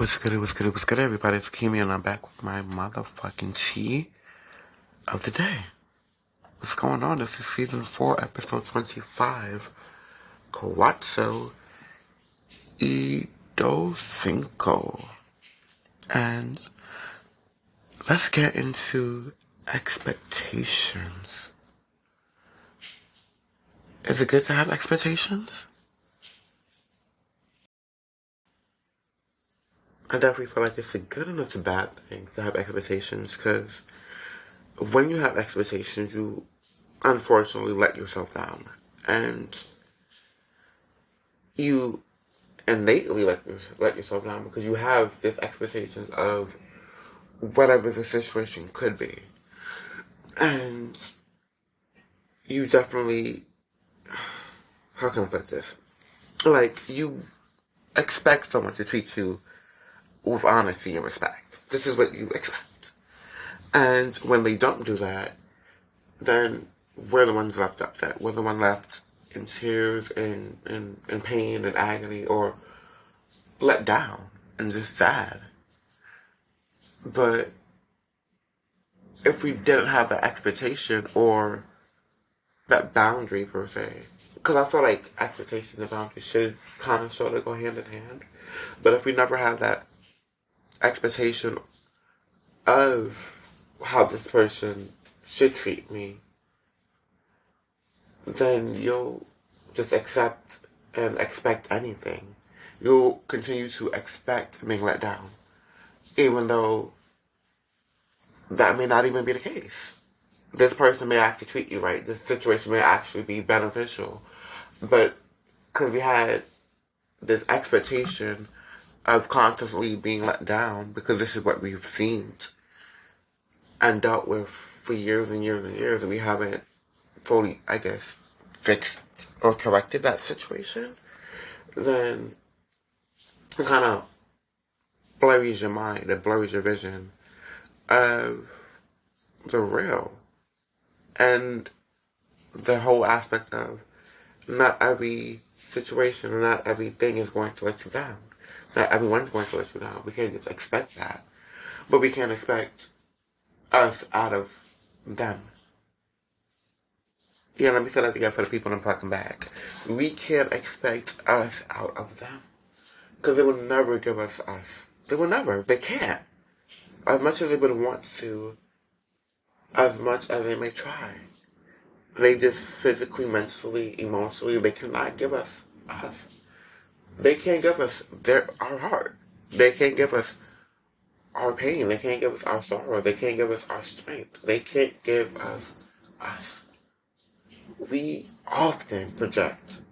What's good, everybody? It's Kimi, and I'm back with my motherfucking tea of the day. What's going on? This is season 4, episode 25. Cuatro y Cinco. And let's get into expectations. Is it good to have expectations? I definitely feel like it's a good and it's a bad thing to have expectations, because when you have expectations, you unfortunately let yourself down. And you innately let yourself down because you have this expectations of whatever the situation could be. And you definitely, how can I put this? Like, you expect someone to treat you with honesty and respect. This is what you expect. And when they don't do that, then we're the ones left upset. We're the one left in tears and in pain and agony, or let down and just sad. But if we didn't have that expectation or that boundary per se, because I feel like expectation and boundary should kind of sort of go hand in hand. But if we never have that expectation of how this person should treat me, then you'll just accept and expect anything. You'll continue to expect being let down, even though that may not even be the case. This person may actually treat you right. This situation may actually be beneficial. But because we had this expectation of constantly being let down, because this is what we've seen and dealt with for years and years and years, and we haven't fully, I guess, fixed or corrected that situation, then it kind of blurs your mind, it blurs your vision of the real. And the whole aspect of not every situation or not everything is going to let you down. Not everyone's going to let you down. We can't just expect that. But we can't expect us out of them. Yeah, let me say that again for the people I'm talking back. We can't expect us out of them. Because they will never give us us. They will never. They can't. As much as they would want to, as much as they may try. They just physically, mentally, emotionally, they cannot give us us. They can't give us our heart. They can't give us our pain. They can't give us our sorrow. They can't give us our strength. They can't give us us. We often project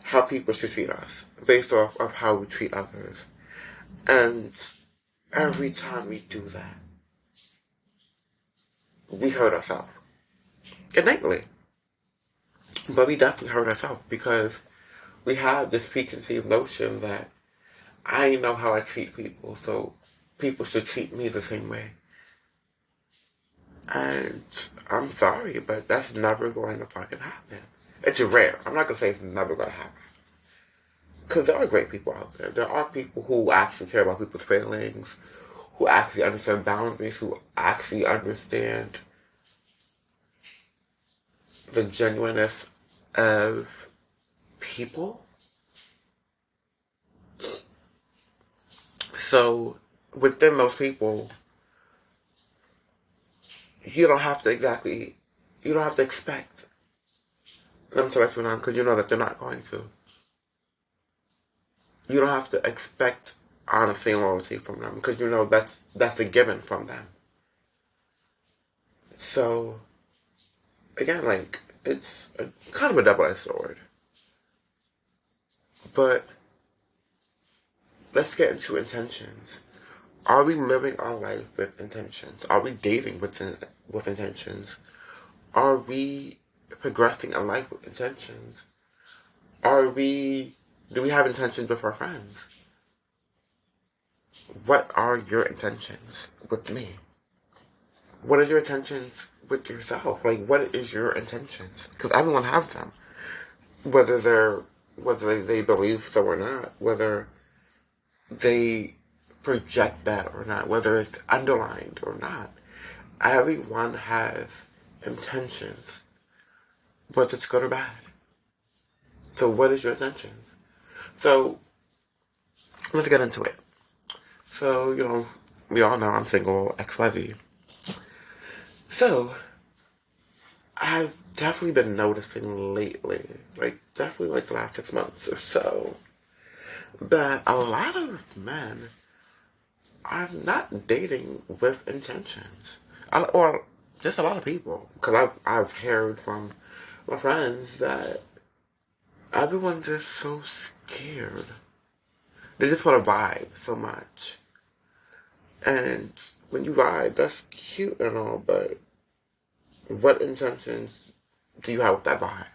how people should treat us based off of how we treat others. And every time we do that, we hurt ourselves. Innately. But we definitely hurt ourselves because we have this preconceived notion that I know how I treat people, so people should treat me the same way. And I'm sorry, but that's never going to fucking happen. It's rare. I'm not going to say it's never going to happen. Because there are great people out there. There are people who actually care about people's feelings, who actually understand boundaries, who actually understand the genuineness of people. So, within those people, you don't have to expect them to let you down, because you know that they're not going to. You don't have to expect honesty and loyalty from them, because you know that's a given from them. So, again, like, it's kind of a double-edged sword. But let's get into intentions. Are we living our life with intentions? Are we dating with intentions? Are we progressing in life with intentions? Do we have intentions with our friends? What are your intentions with me? What are your intentions with yourself? Like, what is your intentions? Because everyone has them. Whether they believe so or not, whether they project that or not, whether it's underlined or not. Everyone has intentions, whether it's good or bad. So what is your intention? So let's get into it. So, we all know I'm single, XYZ. So, I've definitely been noticing lately, definitely the last 6 months or so, that a lot of men are not dating with intentions. Or just a lot of people. Because I've heard from my friends that everyone's just so scared. They just want to vibe so much. And when you vibe, that's cute and all, but what intentions do you have with that vibe?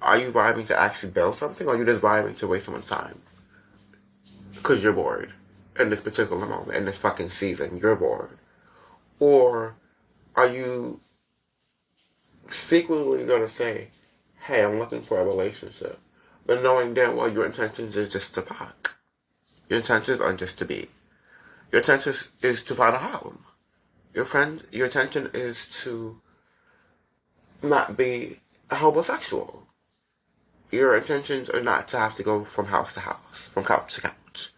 Are you vibing to actually build something, or are you just vibing to waste someone's time? Because you're bored. In this particular moment, in this fucking season, you're bored. Or are you secretly going to say, hey, I'm looking for a relationship, but knowing damn well your intentions is just to fuck. Your intentions are just to be. Your intention is to find a home. Your intention is to not be a homosexual. Your intentions are not to have to go from house to house, from couch to couch,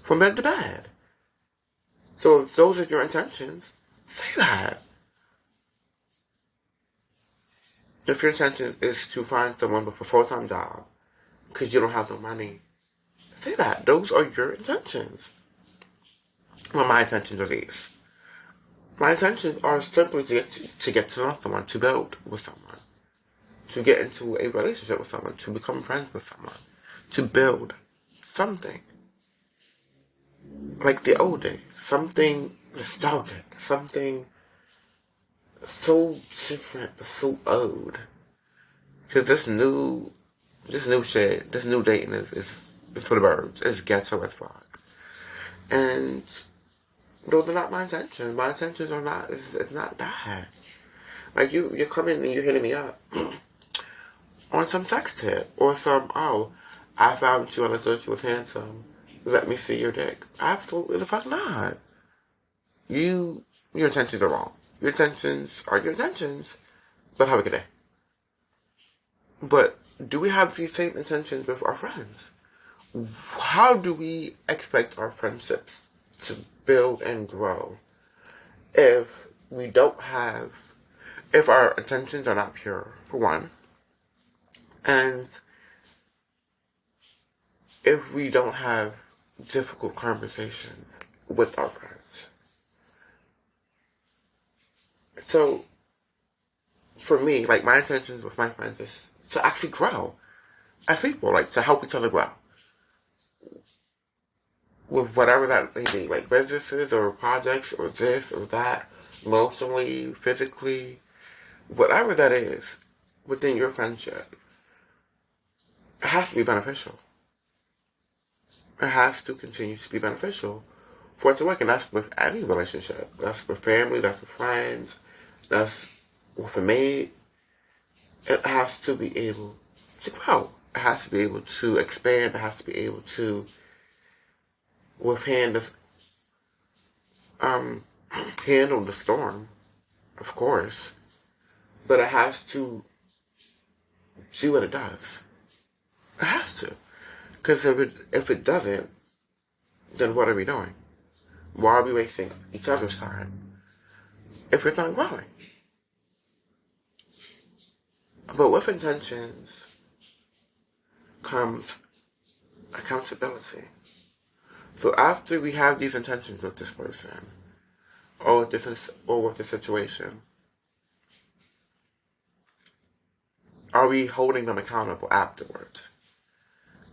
from bed to bed. So if those are your intentions, say that. If your intention is to find someone with a full-time job because you don't have no money, say that. Those are your intentions. Well, my intentions are these. My intentions are simply to get to know someone, to build with someone, to get into a relationship with someone, to become friends with someone, to build something. Like the old days. Something nostalgic. Something so different but so old. Because this new shit, this new dating is for the birds. It's ghetto as fuck. And those are not my intentions. My intentions are not, it's not bad. Like you're coming and you're hitting me up on some sex tip or some, oh, I found you on a search, you was handsome. Let me see your dick. Absolutely the fuck not. Your intentions are wrong. Your intentions are your intentions, but have a good day. But do we have these same intentions with our friends? How do we expect our friendships to build and grow if we don't have, if our intentions are not pure, for one, and if we don't have difficult conversations with our friends? So, for me, my intentions with my friends is to actually grow as people, to help each other grow. With whatever that may be, businesses or projects or this or that, emotionally, physically, whatever that is within your friendship, it has to be beneficial. It has to continue to be beneficial for it to work, and that's with any relationship. That's with family, that's with friends, that's with a mate. It has to be able to grow. It has to be able to expand. It has to be able to withstand handle the storm, of course. But it has to see what it does. It has to. Because if it doesn't, then what are we doing? Why are we wasting each other's time if it's not growing? But with intentions comes accountability. So after we have these intentions with this person, or with this situation, are we holding them accountable afterwards?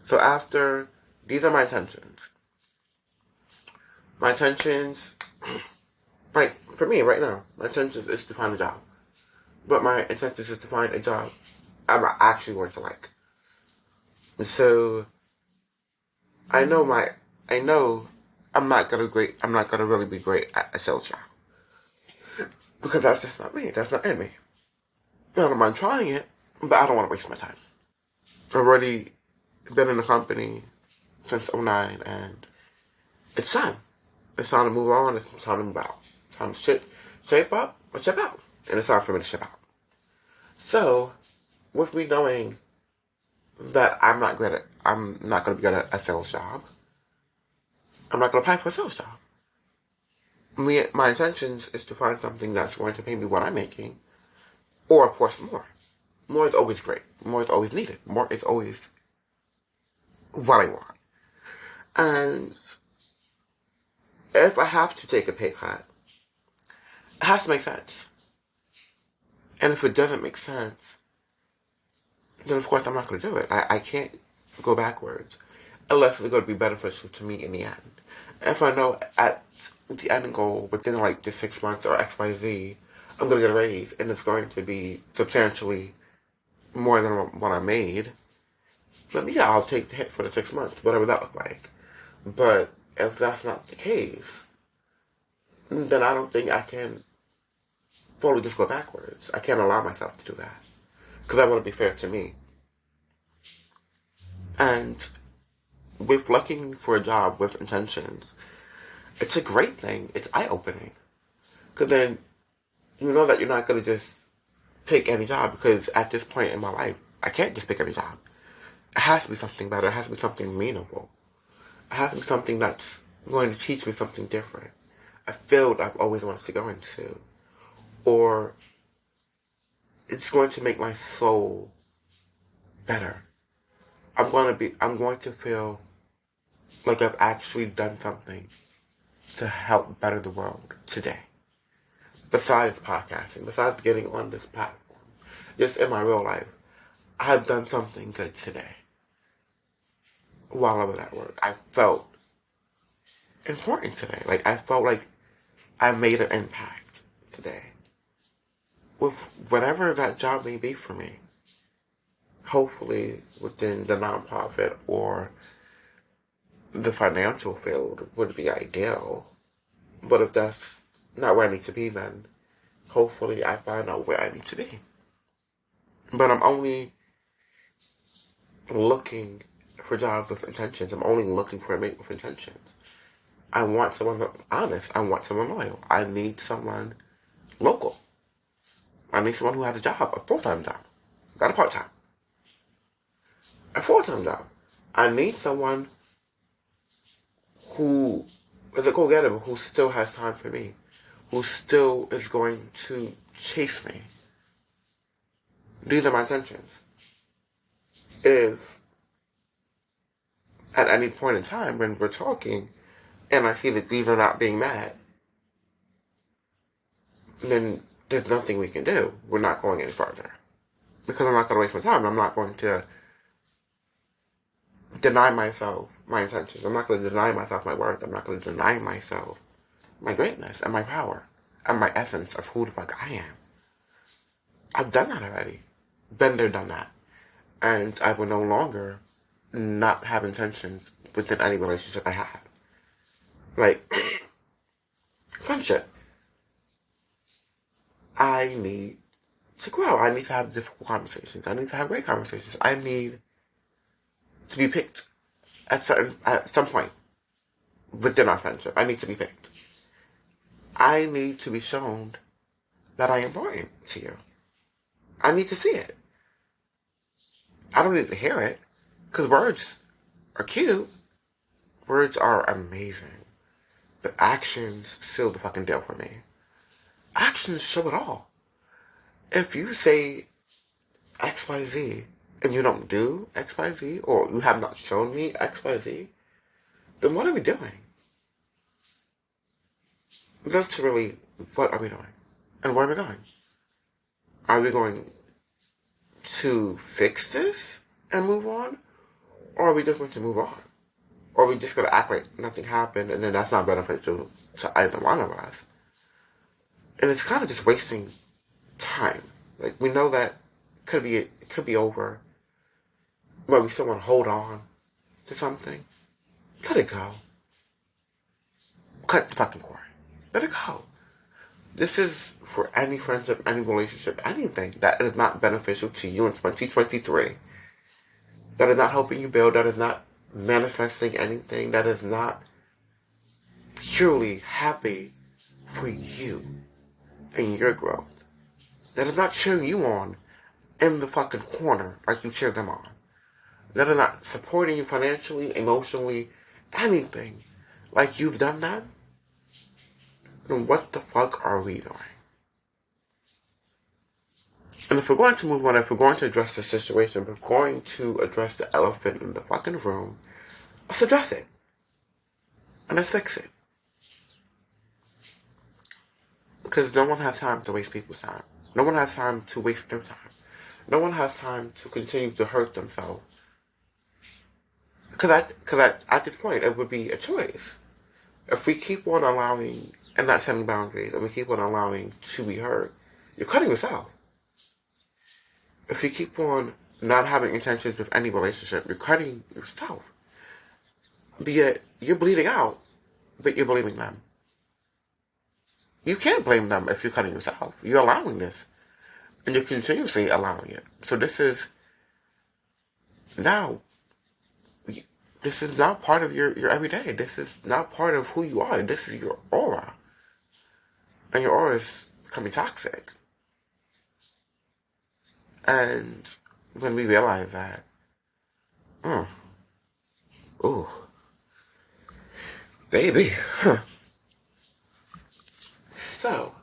So after, these are my intentions. My intentions, for me right now, my intention is to find a job. But my intention is to find a job I'm actually going to like. So, I know I'm not gonna really be great at a sales job. Because that's just not me. That's not in me. I don't mind trying it, but I don't want to waste my time. I've already been in the company since '09, and it's time. It's time to move on. It's time to move out. It's time to shape up or ship out. And it's time for me to ship out. So, with me knowing that I'm not going to be good at a sales job, I'm not going to apply for a sales job. My intentions is to find something that's going to pay me what I'm making, or of course more. More is always great. More is always needed. More is always what I want. And if I have to take a pay cut, it has to make sense. And if it doesn't make sense, then of course I'm not going to do it. I can't go backwards unless it's going to be beneficial to me in the end. If I know at the end goal within like the 6 months or XYZ, I'm going to get a raise and it's going to be substantially more than what I made, then yeah, I'll take the hit for the 6 months, whatever that looks like. But if that's not the case, then I don't think I can fully just go backwards. I can't allow myself to do that. Because I want to be fair to me. And with looking for a job with intentions, it's a great thing. It's eye-opening. Because then you know that you're not going to just pick any job, because at this point in my life, I can't just pick any job. It has to be something better. It has to be something meaningful. It has to be something that's going to teach me something different. A field I've always wanted to go into. Or it's going to make my soul better. I'm going to feel like I've actually done something to help better the world today. Besides podcasting, besides getting on this platform, just in my real life, I've done something good today. While I was at work, I felt important today. Like, I felt like I made an impact today. With whatever that job may be for me. Hopefully within the nonprofit or the financial field would be ideal. But if that's not where I need to be, then hopefully I find out where I need to be. But I'm only looking for jobs with intentions. I'm only looking for a mate with intentions. I want someone honest. I want someone loyal. I need someone local. I need someone who has a job, a full-time job, not a part-time. A full-time job. I need someone who is a go-getter, but who still has time for me, who still is going to chase me. These are my intentions. If at any point in time when we're talking and I see that these are not being met, then there's nothing we can do. We're not going any further. Because I'm not going to waste my time. I'm not going to deny myself my intentions. I'm not going to deny myself my worth. I'm not going to deny myself my greatness and my power and my essence of who the fuck I am. I've done that already. Been there, done that. And I will no longer not have intentions within any relationship I have. Like, friendship. I need to grow. I need to have difficult conversations. I need to have great conversations. I need to be picked at some point within our friendship. I need to be picked. I need to be shown that I am important to you. I need to see it. I don't need to hear it, because words are cute. Words are amazing. But actions seal the fucking deal for me. Actions show it all. If you say XYZ and you don't do XYZ, or you have not shown me XYZ, then what are we doing? That's really, what are we doing? And where are we going? Are we going to fix this and move on? Or are we just going to move on? Or are we just going to act like nothing happened, and then that's not beneficial to either one of us? And it's kind of just wasting time. Like, we know that it could be over, but we still want to hold on to something. Let it go. Cut the fucking cord. Let it go. This is for any friendship, any relationship, anything that is not beneficial to you in 2023. That is not helping you build. That is not manifesting anything. That is not purely happy for you and your growth. That is not cheering you on in the fucking corner like you cheer them on. That is not supporting you financially, emotionally, anything like you've done that. Then what the fuck are we doing? And if we're going to move on, if we're going to address the situation, if we're going to address the elephant in the fucking room, let's address it. And let's fix it. Because no one has time to waste people's time. No one has time to waste their time. No one has time to continue to hurt themselves. Because at this point, it would be a choice. If we keep on allowing and not setting boundaries, and we keep on allowing to be hurt, you're cutting yourself. If you keep on not having intentions with any relationship, you're cutting yourself. Be it you're bleeding out, but you're blaming them. You can't blame them if you're cutting yourself. You're allowing this. And you're continuously allowing it. So this is now part of your everyday. This is now part of who you are. This is your aura. And your aura is becoming toxic. And when we realize that, ooh, baby, So,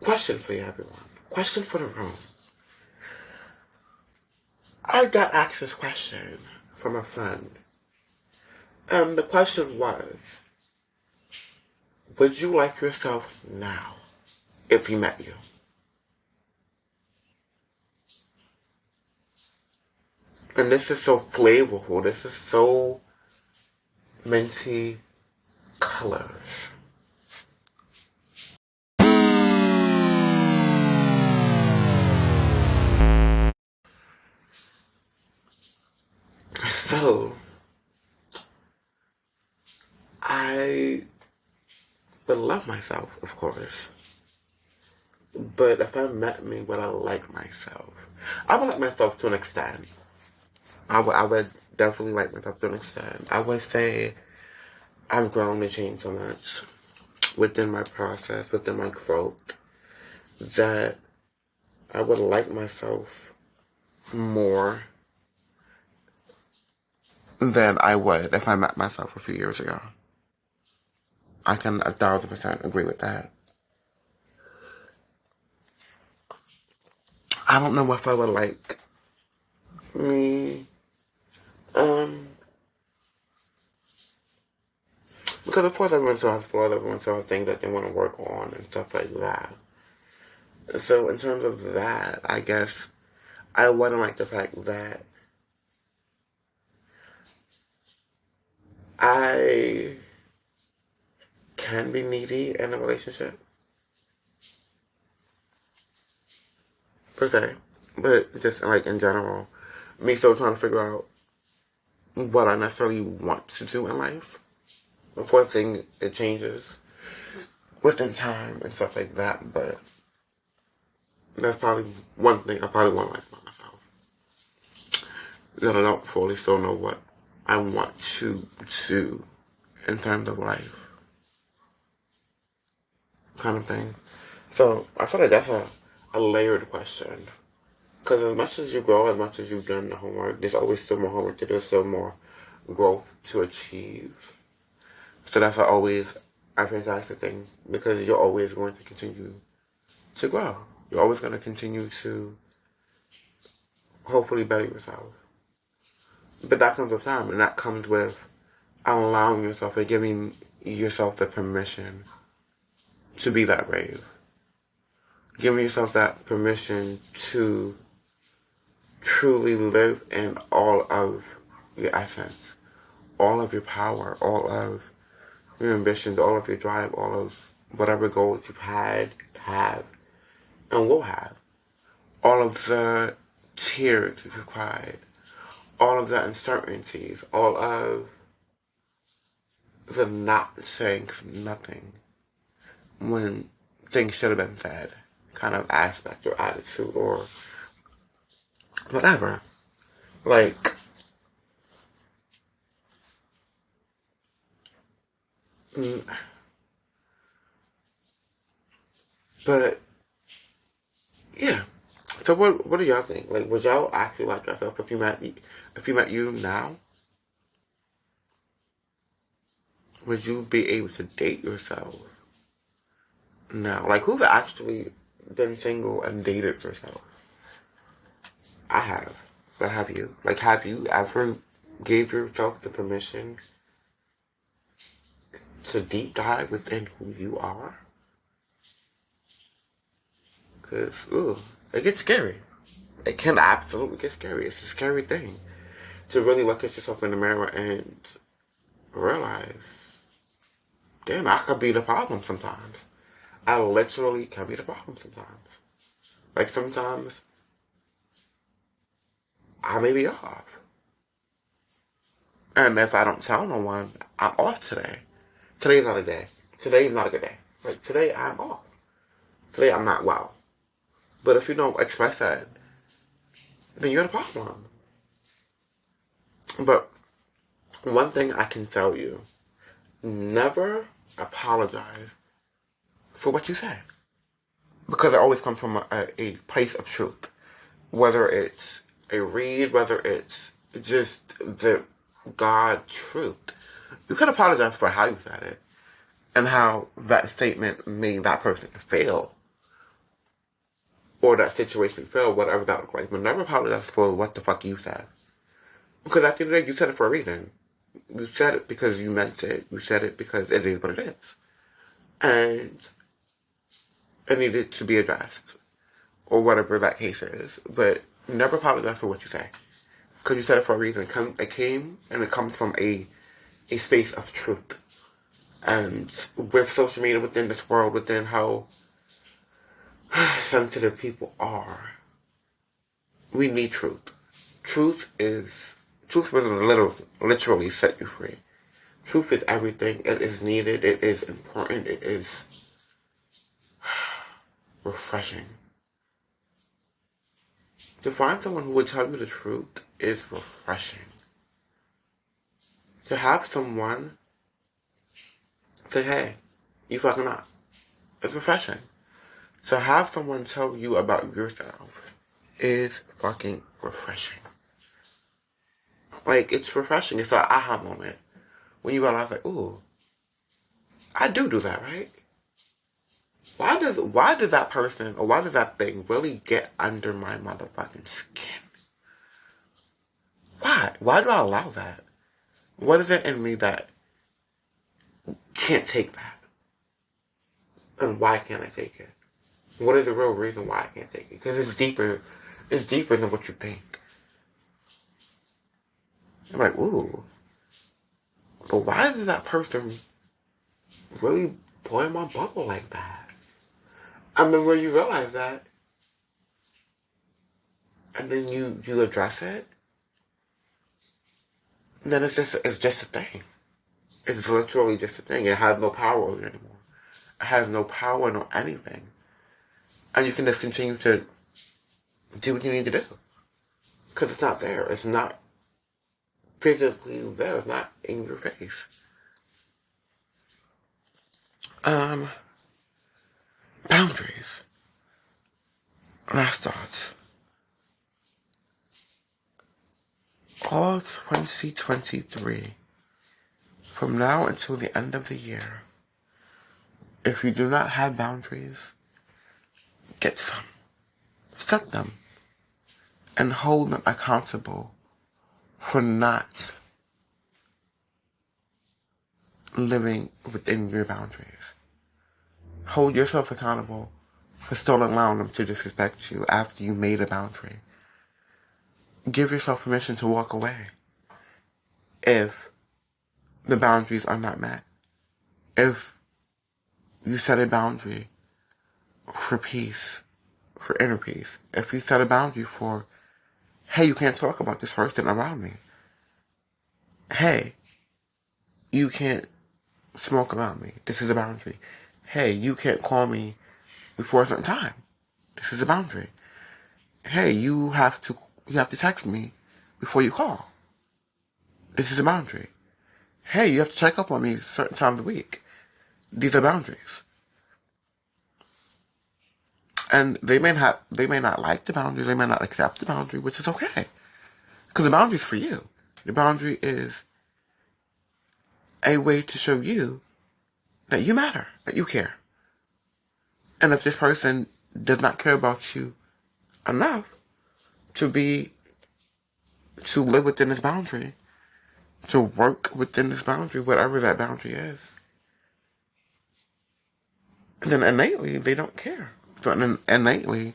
question for you, everyone. Question for the room. I got asked this question from a friend. And the question was, would you like yourself now if he met you? And this is so flavorful. This is so minty colors. So, I would love myself, of course. But if I met me, would I like myself? I would like myself to an extent. I would definitely like myself to an extent. I would say I've grown and changed so much within my process, within my growth, that I would like myself more than I would if I met myself a few years ago. I can 1,000% agree with that. I don't know if I would like me, because of course everyone still has flaws, everyone still has things that they want to work on and stuff like that. So in terms of that, I guess I wouldn't like the fact that I can be needy in a relationship, per se, but just like in general, me still trying to figure out what I necessarily want to do in life. Of course, it changes within time and stuff like that, but that's probably one thing I probably want to like about myself. That I don't fully still know what I want to do in terms of life. Kind of thing. So, I feel like that's a layered question. Because as much as you grow, as much as you've done the homework, there's always still more homework to do, still more growth to achieve. So that's always a fantastic thing, because you're always going to continue to grow. You're always going to continue to hopefully better yourself. But that comes with time, and that comes with allowing yourself and giving yourself the permission to be that brave. Giving yourself that permission to truly live in all of your essence, all of your power, all of your ambitions, all of your drive, all of whatever goals you've had, have, and will have. All of the tears you've cried, all of the uncertainties, all of the not saying nothing when things should have been said kind of aspect or attitude or whatever. Like, Mm, But yeah. So what do y'all think? Like, would y'all actually like yourself if you met you now? Would you be able to date yourself now? Like, who's actually been single and dated yourself? I have. But have you? Like, have you ever gave yourself the permission to deep dive within who you are? Because, ooh, it gets scary. It can absolutely get scary. It's a scary thing to really look at yourself in the mirror and realize, damn, I could be the problem sometimes. I literally can be the problem sometimes. Like, sometimes I may be off. And if I don't tell no one, I'm off today. Today's not a day. Today's not a good day. Like, today I'm off. Today I'm not well. But if you don't express that, then you're the problem. But one thing I can tell you, never apologize for what you say. Because it always comes from a place of truth. Whether it's a read, whether it's just the God truth. You can apologize for how you said it and how that statement made that person fail or that situation fail, whatever that looked like. But never apologize for what the fuck you said. Because at the end of the day, you said it for a reason. You said it because you meant it. You said it because it is what it is. And it needed to be addressed. Or whatever that case is. But never apologize for what you say. Because you said it for a reason. It came and it comes from a space of truth. And with social media, within this world, within how sensitive people are, we need truth. Truth will literally set you free. Truth is everything. It is needed. It is important. It is refreshing. To find someone who would tell you the truth is refreshing. To have someone say, hey, you fucking up. It's refreshing. To have someone tell you about yourself is fucking refreshing. Like, it's refreshing. It's an aha moment. When you realize, like, ooh, I do that, right? Why does that person, or why does that thing really get under my motherfucking skin? Why? Why do I allow that? What is it in me that can't take that? And why can't I take it? What is the real reason why I can't take it? Because it's deeper than what you think. I'm like, ooh. But why did that person really blow my bubble like that? And then when you realize that, and then you address it, then it's just a thing. It's literally just a thing. It has no power over you anymore. It has no power, no anything. And you can just continue to do what you need to do. Because it's not there. It's not physically there. It's not in your face. Boundaries. Last thoughts. All 2023, from now until the end of the year, if you do not have boundaries, get some. Set them. And hold them accountable for not living within your boundaries. Hold yourself accountable for still allowing them to disrespect you after you made a boundary. Give yourself permission to walk away if the boundaries are not met. If you set a boundary for peace, for inner peace. If you set a boundary for, hey, you can't talk about this person around me. Hey, you can't smoke around me. This is a boundary. Hey, you can't call me before a certain time. This is a boundary. Hey, you have to text me before you call. This is a boundary. Hey, you have to check up on me certain times of the week. These are boundaries. And they may not like the boundary, they may not accept the boundary, which is okay. Because the boundary is for you. The boundary is a way to show you that you matter, that you care. And if this person does not care about you enough to live within this boundary, to work within this boundary, whatever that boundary is, then innately they don't care. So innately,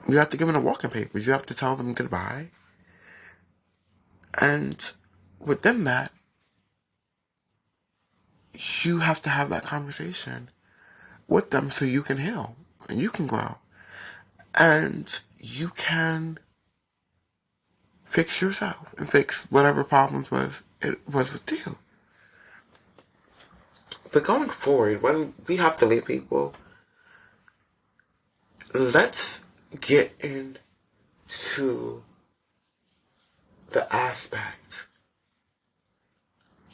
you have to give them the walking papers. You have to tell them goodbye. And within that, you have to have that conversation with them so you can heal and you can grow. And you can fix yourself and fix whatever problems it was with you. But going forward, when we have to leave people, let's get into the aspect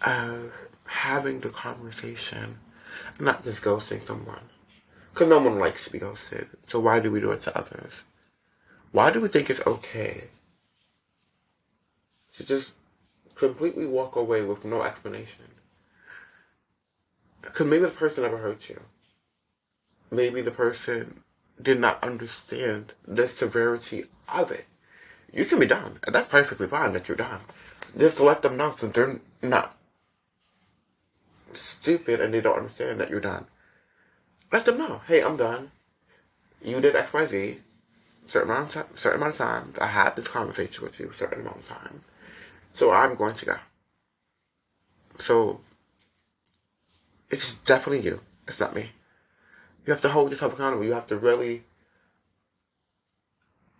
of having the conversation, not just ghosting someone. Because no one likes to be ghosted. So why do we do it to others? Why do we think it's okay to just completely walk away with no explanation? Because maybe the person never hurt you. Maybe the person did not understand the severity of it. You can be done, and that's perfectly fine that you're done. Just to let them know, since they're not stupid and they don't understand that you're done. Let them know, hey, I'm done. You did X, Y, Z. Certain amount of times. I had this conversation with you a certain amount of times. So I'm going to go. So it's definitely you. It's not me. You have to hold yourself accountable. You have to really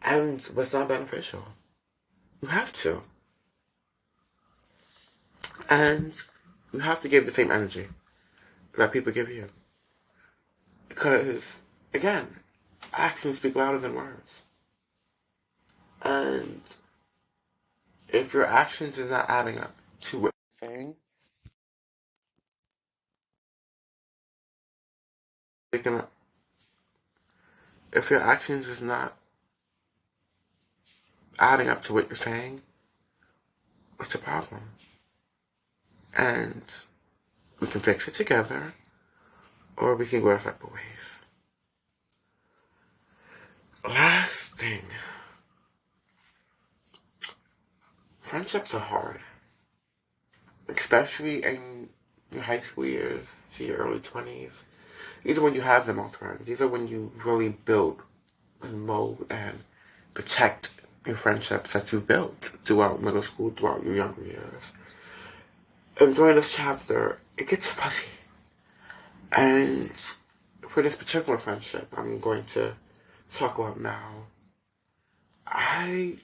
end what's not beneficial. You have to. And you have to give the same energy that people give you. Because, again, actions speak louder than words. And if your actions is not adding up to what you're saying, if your actions is not adding up to what you're saying, it's a problem. And we can fix it together, or we can go our separate ways. Last thing. Friendships are hard. Especially in your high school years to your early 20s. These are when you have the most friends. These are when you really build and mold and protect your friendships that you've built throughout middle school, throughout your younger years. And during this chapter, it gets fuzzy. And for this particular friendship I'm going to talk about now, I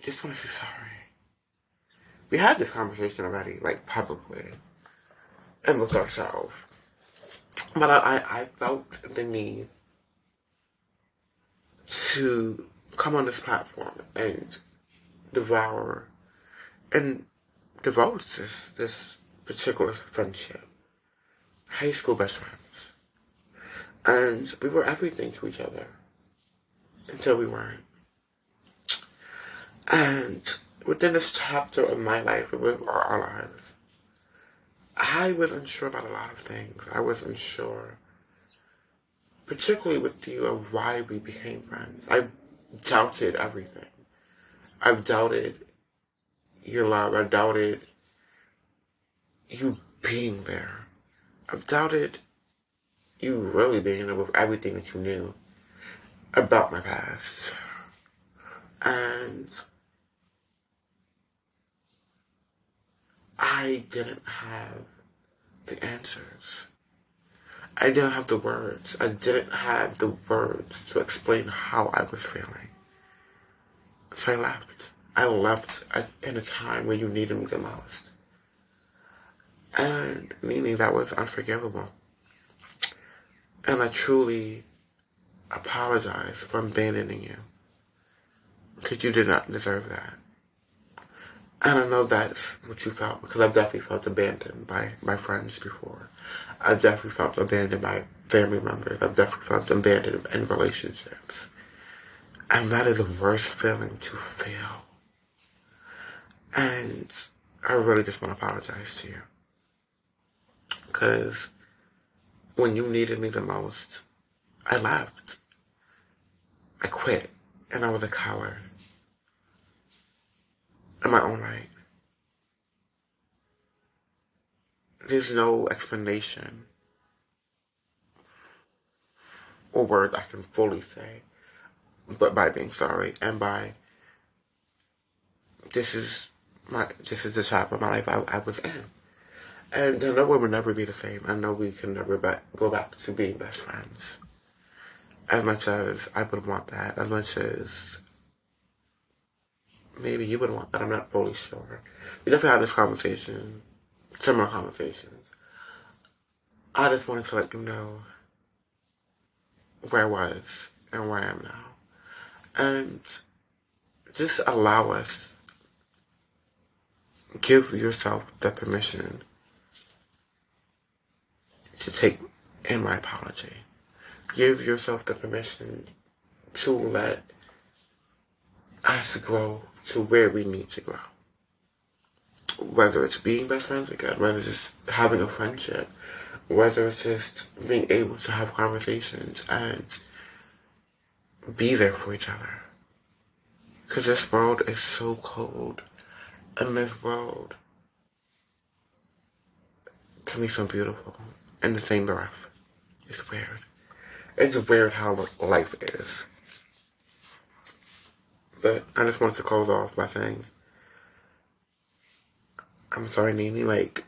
just want to say sorry. We had this conversation already, like publicly, and with ourselves. But I felt the need to come on this platform and devour and devote this particular friendship. High school best friends. And we were everything to each other until we weren't. And within this chapter of my life, with our lives, I was unsure about a lot of things. I was unsure, particularly with you, of why we became friends. I doubted everything. I've doubted your love. I doubted you being there. I've doubted you really being there with everything that you knew about my past. And I didn't have the answers. I didn't have the words. I didn't have the words to explain how I was feeling. So I left. I left in a time when you needed me the most. And meaning that was unforgivable. And I truly apologize for abandoning you. Because you did not deserve that. And I know that's what you felt, because I've definitely felt abandoned by my friends before. I've definitely felt abandoned by family members. I've definitely felt abandoned in relationships. And that is the worst feeling to feel. And I really just want to apologize to you. Because when you needed me the most, I left. I quit. And I was a coward. In my own right. There's no explanation or word I can fully say, but by being sorry and by this is the chapter of my life I was in. And I know we will never be the same. I know we can never go back to being best friends. As much as I would want that, as much as maybe you would want that, I'm not fully sure. We definitely had this conversation, similar conversations. I just wanted to let you know where I was and where I am now. And just allow us, give yourself the permission to take in my apology. Give yourself the permission to let us grow to where we need to grow. Whether it's being best friends again, whether it's just having a friendship, whether it's just being able to have conversations and be there for each other. Because this world is so cold, and this world can be so beautiful in the same breath. It's weird. It's weird how life is. But I just wanted to close off by saying, I'm sorry, Nene, like,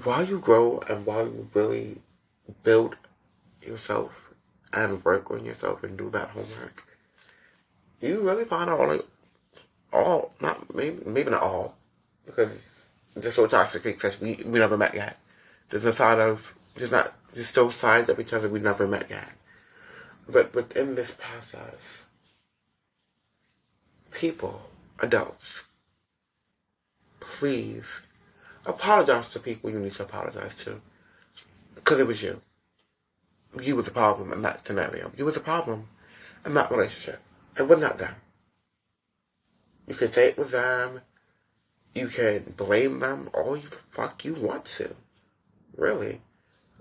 while you grow and while you really build yourself and work on yourself and do that homework, you really find out, like, not, maybe not all, because there's so toxic that we never met yet. There's still sides of each other we never met yet. But within this process, people, adults, please apologize to people you need to apologize to. Because it was you. You were the problem in that scenario. You were the problem in that relationship. It was not them. You can say it was them. You can blame them all the fuck you want to. Really.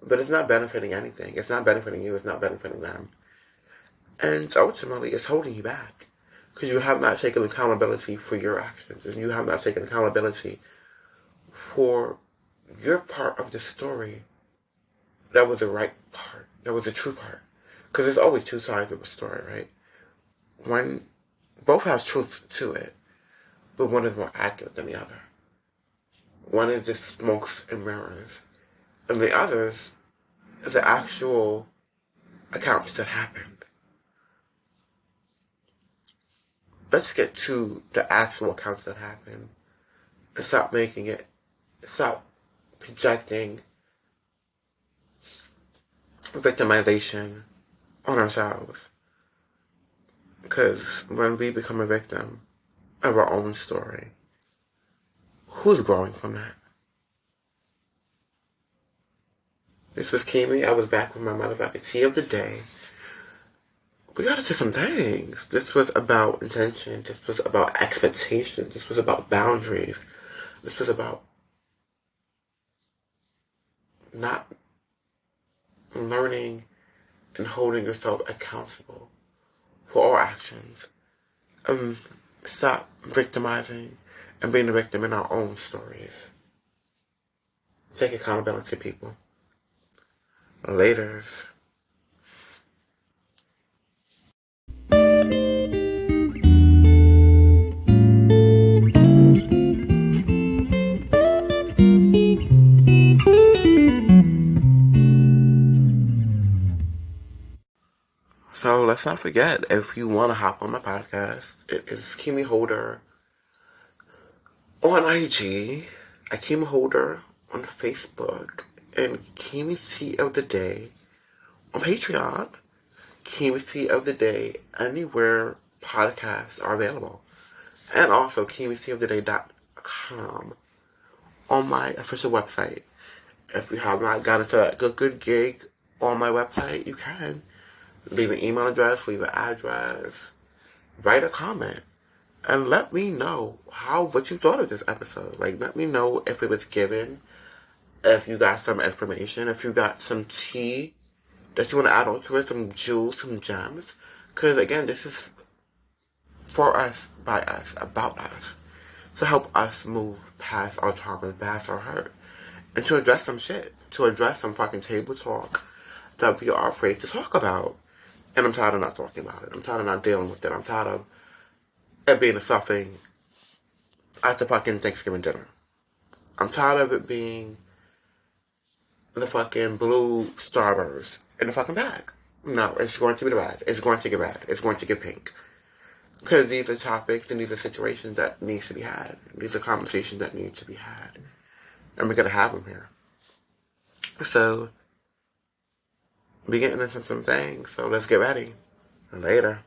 But it's not benefiting anything. It's not benefiting you. It's not benefiting them. And ultimately, it's holding you back. Because you have not taken accountability for your actions. And you have not taken accountability for your part of the story. That was the right part. That was the true part. Because there's always two sides of a story, right? One, both has truth to it. But one is more accurate than the other. One is just smokes and mirrors. And the others is the actual accounts that happened. Let's get to the actual accounts that happened. And stop projecting victimization on ourselves. Because when we become a victim of our own story, who's growing from that? This was Kimi. I was back with my motherfucking tea of the day. We gotta do some things. This was about intention. This was about expectations. This was about boundaries. This was about not learning and holding yourself accountable for all actions. Stop victimizing and being a victim in our own stories. Take accountability, people. Laters. So let's not forget, if you want to hop on my podcast, it is Kimi Holder on IG, Kimi Holder on Facebook, and Kimi's Tea of the Day on Patreon. Kimi's Tea of the Day anywhere podcasts are available. And also, KimiSaveTheDay.com on my official website. If you have not got into that good gig on my website, you can. Leave an email address, leave an address, write a comment, and let me know what you thought of this episode. Like, let me know if it was given, if you got some information, if you got some tea that you want to add on to it, some jewels, some gems. Because, again, this is for us, by us, about us. To help us move past our traumas, past our hurt. And to address some shit. To address some fucking table talk that we are afraid to talk about. And I'm tired of not talking about it. I'm tired of not dealing with it. I'm tired of it being something at the fucking Thanksgiving dinner. I'm tired of it being the fucking blue Starburst in the fucking bag. No, it's going to be the red. It's going to get red. It's going to get pink. Because these are topics and these are situations that need to be had. These are conversations that need to be had. And we're going to have them here. So, we're getting into some things. So let's get ready. Later.